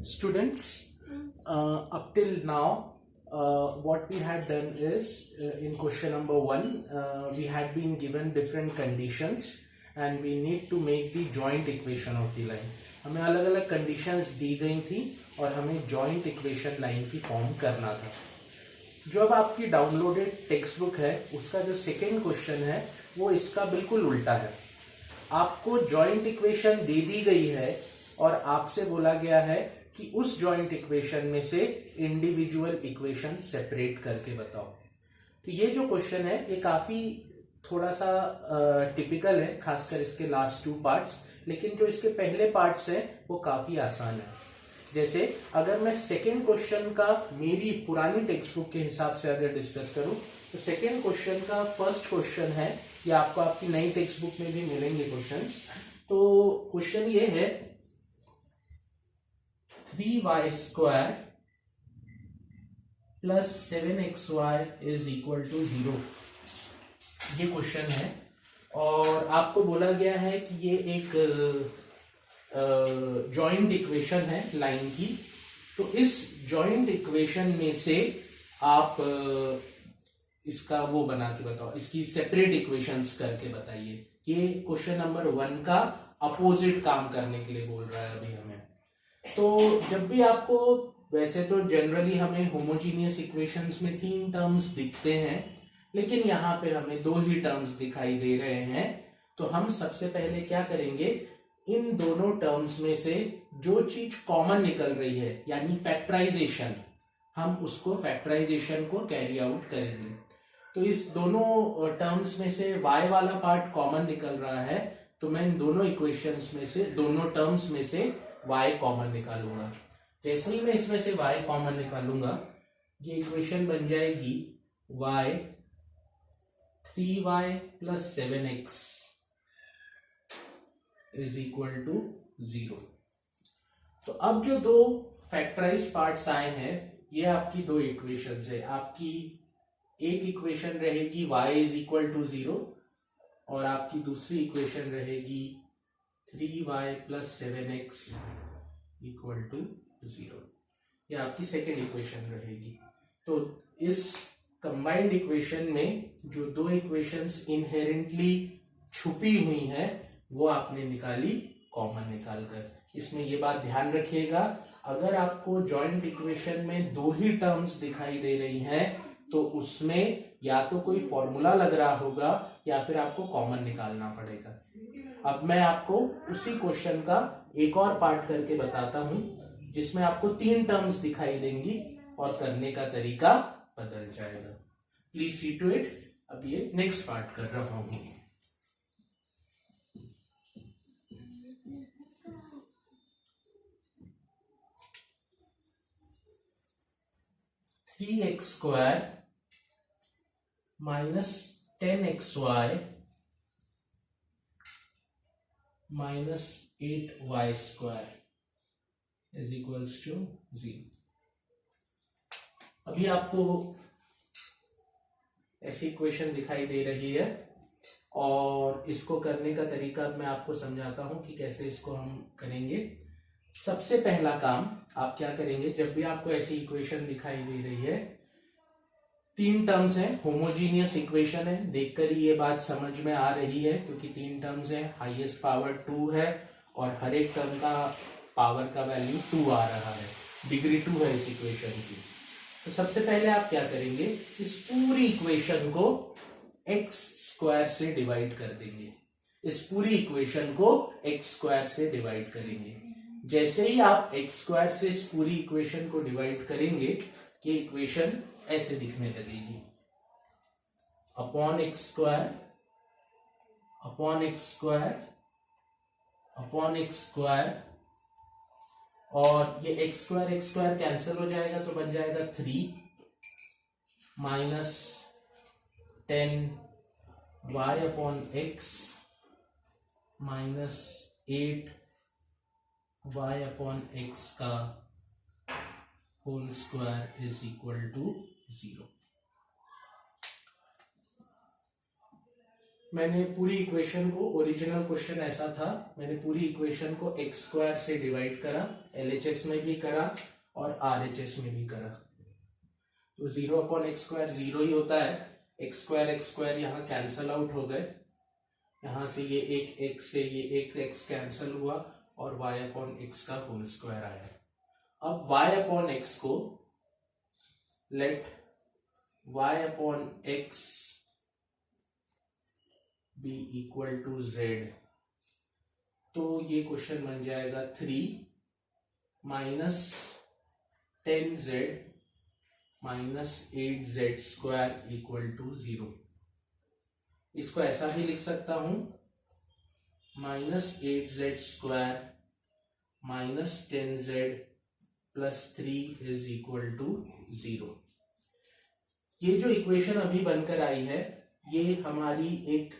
Students, up till now, what we had done is in question number 1, we had been given different conditions and we need to make the joint equation of the line. हमें अलग अलग conditions दी गई थी और हमें joint equation line की form करना था. जो अब आपकी डाउनलोडेड टेक्स्ट बुक है उसका जो सेकेंड क्वेश्चन है वो इसका बिल्कुल उल्टा है. आपको जॉइंट इक्वेशन दे दी गई है और आपसे बोला गया है कि उस जॉइंट इक्वेशन में से इंडिविजुअल इक्वेशन सेपरेट करके बताओ. तो ये जो क्वेश्चन है ये काफी थोड़ा सा टिपिकल है, खासकर इसके लास्ट 2 पार्ट्स, लेकिन जो इसके पहले पार्ट्स हैं वो काफी आसान है. जैसे अगर मैं सेकेंड क्वेश्चन का मेरी पुरानी टेक्स्ट बुक के हिसाब से अगर डिस्कस करूं तो सेकेंड क्वेश्चन का फर्स्ट क्वेश्चन है, ये आपको आपकी नई टेक्स्ट बुक में भी मिलेंगे क्वेश्चंस. तो क्वेश्चन ये है 3y² plus 7xy is equal to 0. ये क्वेश्चन है और आपको बोला गया है कि ये एक जॉइंट इक्वेशन है लाइन की. तो इस जॉइंट इक्वेशन में से आप इसका वो बना के बताओ, इसकी सेपरेट इक्वेशंस करके बताइए. ये क्वेश्चन नंबर 1 का अपोजिट काम करने के लिए बोल रहा है अभी हमें. तो जब भी आपको, वैसे तो जनरली हमें होमोजीनियस इक्वेशंस में 3 टर्म्स दिखते हैं, लेकिन यहाँ पे हमें 2 ही टर्म्स दिखाई दे रहे हैं. तो हम सबसे पहले क्या करेंगे, इन दोनों टर्म्स में से जो चीज कॉमन निकल रही है यानी फैक्टराइजेशन, हम उसको फैक्टराइजेशन को कैरी आउट करेंगे. तो इस दोनों टर्म्स में से y वाला पार्ट कॉमन निकल रहा है, तो मैं इन दोनों इक्वेशंस में से, दोनों टर्म्स में से y कॉमन निकालूंगा. जैसे ही मैं इसमें से y कॉमन निकालूंगा, ये इक्वेशन बन जाएगी y 3y plus 7x is equal to 0. तो अब जो 2 फैक्टराइज्ड पार्ट्स आए हैं, ये आपकी 2 इक्वेशंस है. आपकी एक इक्वेशन रहेगी y इज इक्वल टू 0 और आपकी दूसरी इक्वेशन रहेगी 3y plus 7x equal to 0. ये आपकी सेकेंड इक्वेशन रहेगी. तो इस कंबाइंड इक्वेशन में जो 2 इक्वेशंस इनहेरेंटली छुपी हुई हैं वो आपने निकाली कॉमन निकालकर. इसमें ये बात ध्यान रखिएगा, अगर आपको जॉइंट इक्वेशन में 2 ही टर्म्स दिखाई दे रही हैं तो उसमें या तो कोई फॉर्मूला लग रहा होगा या फिर आपको कॉमन निकालना पड़ेगा. अब मैं आपको उसी क्वेश्चन का एक और पार्ट करके बताता हूं जिसमें आपको 3 टर्म्स दिखाई देंगी और करने का तरीका बदल जाएगा. Please see to it. अब ये नेक्स्ट पार्ट कर रहा हूं. 3x² minus 10xy minus 8y² is equals to 0. अभी आपको ऐसी इक्वेशन दिखाई दे रही है और इसको करने का तरीका मैं आपको समझाता हूं कि कैसे इसको हम करेंगे. सबसे पहला काम आप क्या करेंगे, जब भी आपको ऐसी इक्वेशन दिखाई दे रही है, 3 टर्म्स है, होमोजीनियस इक्वेशन है, देखकर ही ये बात समझ में आ रही है क्योंकि 3 टर्म्स है, हाईएस्ट पावर 2 है और हर एक टर्म का पावर का वैल्यू 2 आ रहा है, डिग्री 2 है इस इक्वेशन की. तो सबसे पहले आप क्या करेंगे, इस पूरी इक्वेशन को x² से डिवाइड कर देंगे. इस पूरी इक्वेशन को x² से डिवाइड करेंगे. जैसे ही आप x² से इस पूरी इक्वेशन को डिवाइड करेंगे, ये इक्वेशन ऐसे दिखने लगेगी, upon x² upon x² upon x², और ये x² कैंसिल हो जाएगा तो बन जाएगा 3 minus 10y upon x minus 8y upon x का whole square is equal to 0. मैंने पूरी इक्वेशन को, ओरिजिनल क्वेश्चन ऐसा था, मैंने पूरी इक्वेशन को एक्स स्क्वायर से डिवाइड करा, एलएचएस में भी करा और आरएचएस में भी करा। तो 0/x² 0 ही होता है, एक्स स्क्वायर यहाँ कैंसल आउट हो गए, यहां से ये एक x से ये एक x कैंसल हुआ और y/x का होल स्क्वायर आया। अब y/x को let y/x be equal to z, तो ये क्वेश्चन बन जाएगा 3 minus 10z minus 8z² equal to 0। इसको ऐसा भी लिख सकता हूं, -8z² minus 10z plus 3 is equal to 0। ये जो इक्वेशन अभी बनकर आई है, ये हमारी एक